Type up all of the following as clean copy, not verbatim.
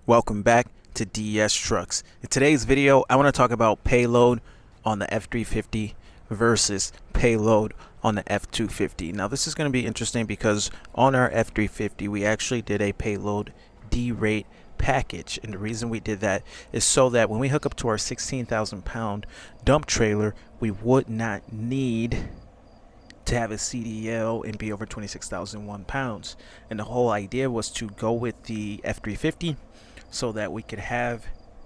Welcome back to DS Trucks. In today's video, I want to talk about payload on the F350 versus payload on the F250. Now this is going to be interesting because on our F350 we actually did a payload D-rate package, and the reason we did that is so that when we hook up to our 16,000 pound dump trailer, we would not need to have a CDL and be over 26,001 pounds. And the whole idea was to go with the F350 so that we could have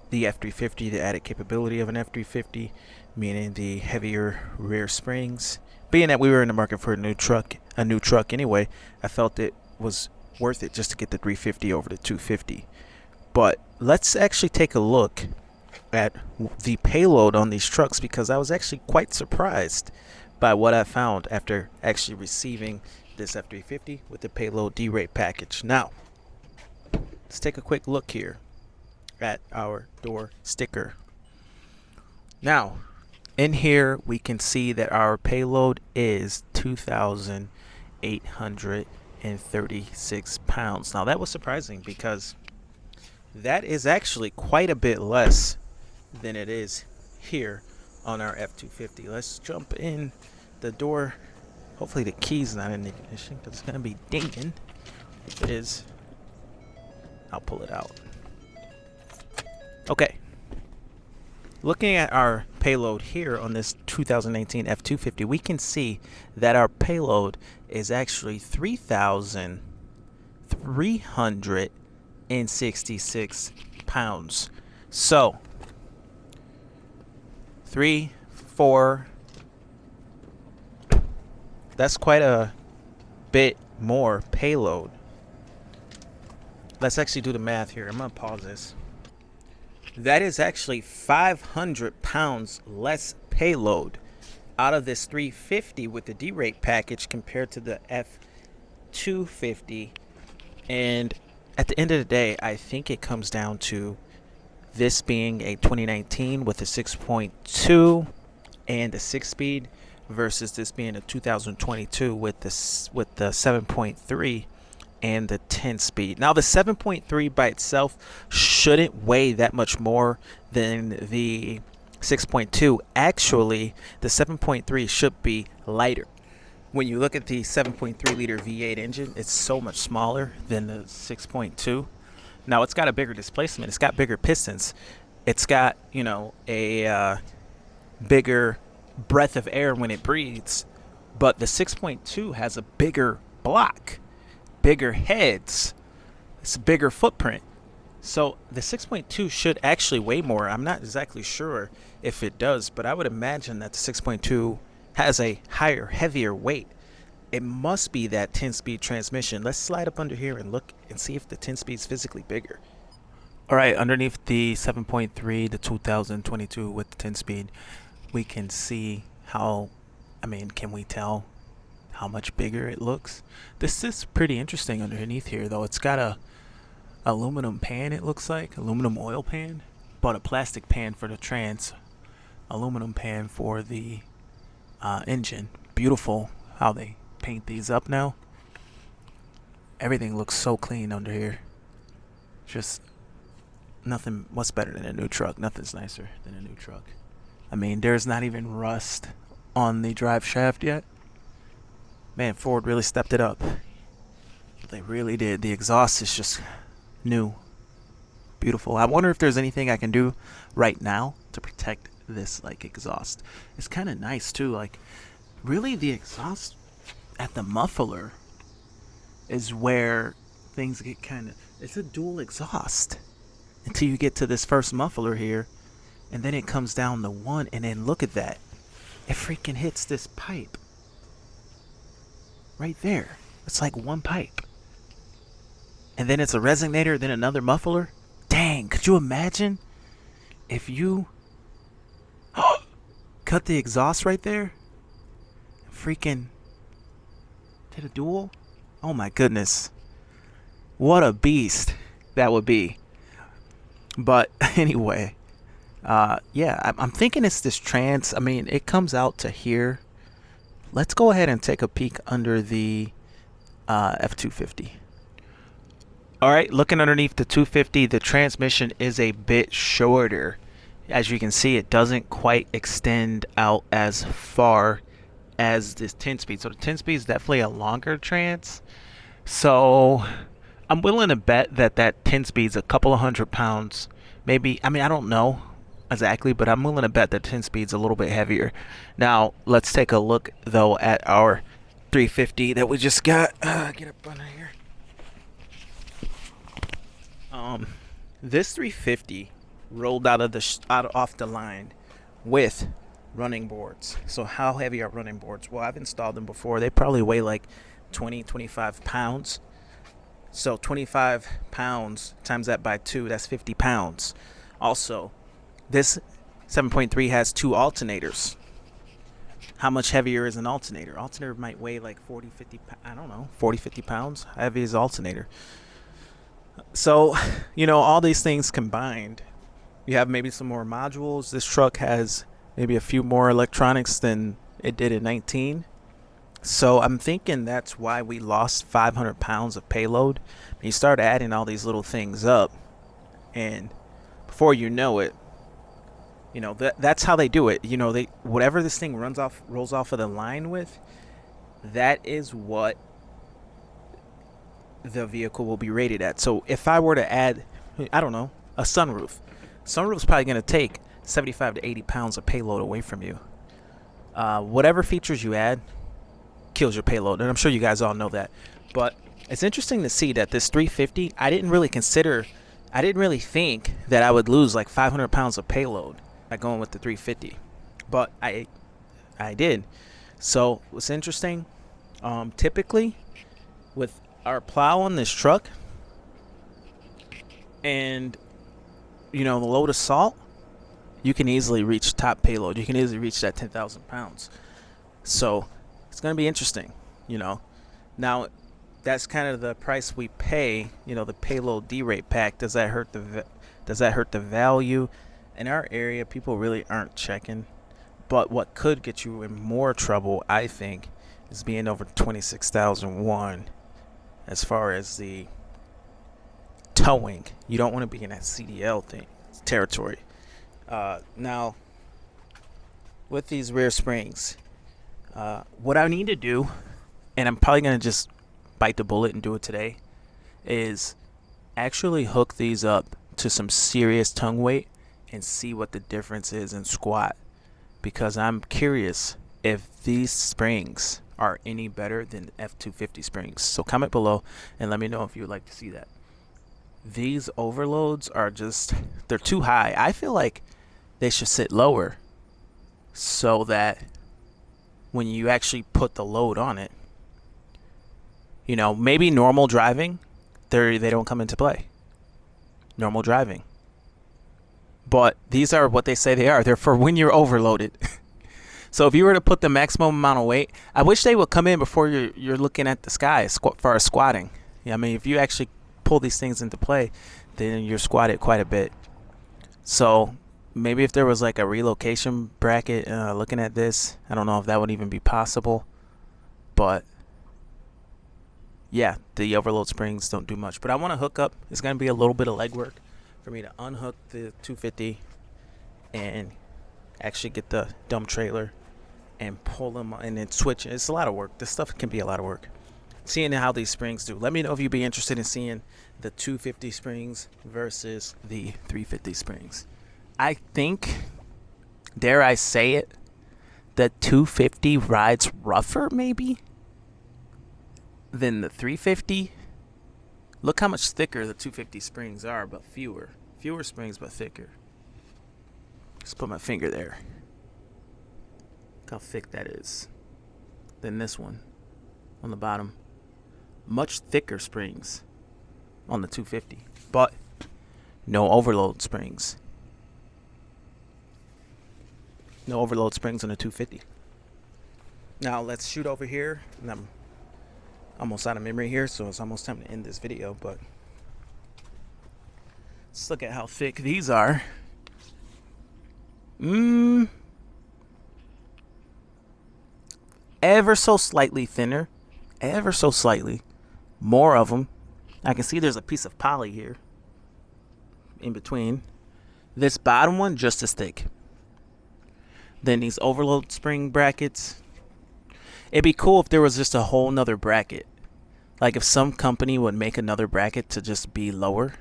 the F350, the added capability of an F350, meaning the heavier rear springs. Being that we were in the market for a new truck anyway, I felt it was worth it just to get the 350 over the 250. But let's actually take a look at the payload on these trucks, because I was actually quite surprised by what I found after actually receiving this F350 with the payload D-rate package. Now, let's take a quick look here at our door sticker. Now, in here we can see that our payload is 2,836 pounds. Now that was surprising because that is actually quite a bit less than it is here on our F250. Let's jump in the door. Hopefully the key's not in the ignition because it's going to be dinging. If it is, I'll pull it out. Okay. Looking at our payload here on this 2019 F250, we can see that our payload is actually 3,366 pounds. So, 3, 4, that's quite a bit more payload. Let's actually do the math here. I'm going to pause this. That is actually 500 pounds less payload out of this 350 with the D-rate package compared to the F250. And at the end of the day, I think it comes down to this being a 2019 with a 6.2 and a 6-speed versus this being a 2022 with the 7.3 and the 10-speed. Now the 7.3 by itself shouldn't weigh that much more than the 6.2. Actually, the 7.3 should be lighter. When you look at the 7.3 liter V8 engine, it's so much smaller than the 6.2. Now it's got a bigger displacement, it's got bigger pistons, it's got, you know, a bigger breath of air when it breathes, but the 6.2 has a bigger block, bigger heads, it's a bigger footprint. So the 6.2 should actually weigh more. I'm not exactly sure if it does, but I would imagine that the 6.2 has a higher, heavier weight. It must be that 10-speed transmission. Let's slide up under here and look and see if the 10-speed is physically bigger. All right, underneath the 7.3, the 2022 with the 10-speed, we can see how, can we tell how much bigger it looks? This is pretty interesting underneath here, though. It's got a aluminum pan, it looks like, aluminum oil pan, but a plastic pan for the trans, aluminum pan for the engine. Beautiful how they paint these up now. Everything looks so clean under here. Just nothing. What's better than a new truck? Nothing's nicer than a new truck. There's not even rust on the drive shaft yet. Man, Ford really stepped it up. They really did. The exhaust is just new. Beautiful. I wonder if there's anything I can do right now to protect this exhaust. It's kind of nice too. Really the exhaust at the muffler is where things get it's a dual exhaust until you get to this first muffler here, and then it comes down to one, and then look at that. It freaking hits this pipe right there. It's like one pipe. And then it's a resonator, then another muffler. Dang, could you imagine if you cut the exhaust right there? Freaking did a dual? Oh my goodness. What a beast that would be. But anyway, yeah, I'm thinking it's this trans. It comes out to here. Let's go ahead and take a peek under the F250. All right, looking underneath the 250, the transmission is a bit shorter. As you can see, it doesn't quite extend out as far as this 10 speed. So the 10 speed is definitely a longer trans. So I'm willing to bet that that 10 speed's a couple of 100 pounds. Maybe, I mean, I don't know exactly, but I'm willing to bet that 10 speed's a little bit heavier. Now, let's take a look, though, at our 350 that we just got. Get up under here. This 350 rolled out of off the line with running boards. So how heavy are running boards? Well, I've installed them before. They probably weigh like 25 pounds. So 25 pounds times that by 2, that's 50 pounds. Also, this 7.3 has 2 alternators. How much heavier is an alternator? Alternator might weigh like 40, 50 pounds. How heavy is alternator? So, all these things combined, you have maybe some more modules. This truck has maybe a few more electronics than it did in 19. So I'm thinking that's why we lost 500 pounds of payload. You start adding all these little things up, and before you know it, that's how they do it. They whatever this thing rolls off of the line with, that is what the vehicle will be rated at. So if I were to add, I don't know, a sunroof's probably going to take 75 to 80 pounds of payload away from you. Whatever features you add kills your payload, and I'm sure you guys all know that. But it's interesting to see that this 350, I didn't really think that I would lose like 500 pounds of payload by going with the 350, but I did. So what's interesting, typically with our plow on this truck and the load of salt, you can easily reach top payload. You can easily reach that 10,000 pounds. So it's going to be interesting. Now that's kind of the price we pay. The payload D-rate pack. Does that hurt the value? In our area, people really aren't checking. But what could get you in more trouble, I think, is being over 26,001 as far as the towing. You don't want to be in that CDL territory. Now, with these rear springs, what I need to do, and I'm probably going to just bite the bullet and do it today, is actually hook these up to some serious tongue weight and see what the difference is in squat, because I'm curious if these springs are any better than F250 springs. So comment below and let me know if you would like to see that. These overloads are they're too high. I feel like they should sit lower so that when you actually put the load on it, maybe normal driving, they don't come into play. Normal driving. But these are what they say they are. They're for when you're overloaded. So if you were to put the maximum amount of weight, I wish they would come in before you're looking at the sky as far as squatting. If you actually pull these things into play, then you're squatted quite a bit. So maybe if there was like a relocation bracket looking at this, I don't know if that would even be possible. But yeah, the overload springs don't do much. But I want to hook up. It's going to be a little bit of legwork for me to unhook the 250 and actually get the dump trailer and pull them and then switch. It's a lot of work. This stuff can be a lot of work. Seeing how these springs do. Let me know if you'd be interested in seeing the 250 springs versus the 350 springs. I think, dare I say it, the 250 rides rougher maybe than the 350. Look how much thicker the 250 springs are, but fewer. Fewer springs, but thicker. Just put my finger there. Look how thick that is. Than this one on the bottom. Much thicker springs on the 250, but no overload springs. No overload springs on the 250. Now let's shoot over here. And I'm almost out of memory here, so it's almost time to end this video, but let's look at how thick these are. Ever so slightly thinner. Ever so slightly. More of them. I can see there's a piece of poly here in between. This bottom one just as thick. Then these overload spring brackets. It'd be cool if there was just a whole nother bracket. Like if some company would make another bracket to just be lower,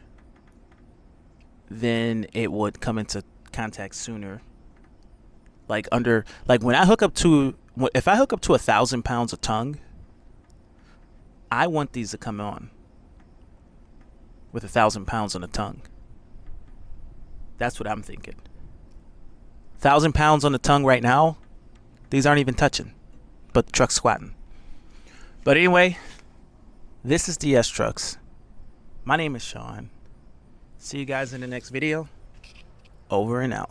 then it would come into contact sooner. Like when I hook up to, if I hook up to 1,000 pounds of tongue, I want these to come on with 1,000 pounds on the tongue. That's what I'm thinking. 1,000 pounds on the tongue right now, these aren't even touching, but the truck's squatting. But anyway, this is DS Trucks. My name is Sean. See you guys in the next video. Over and out.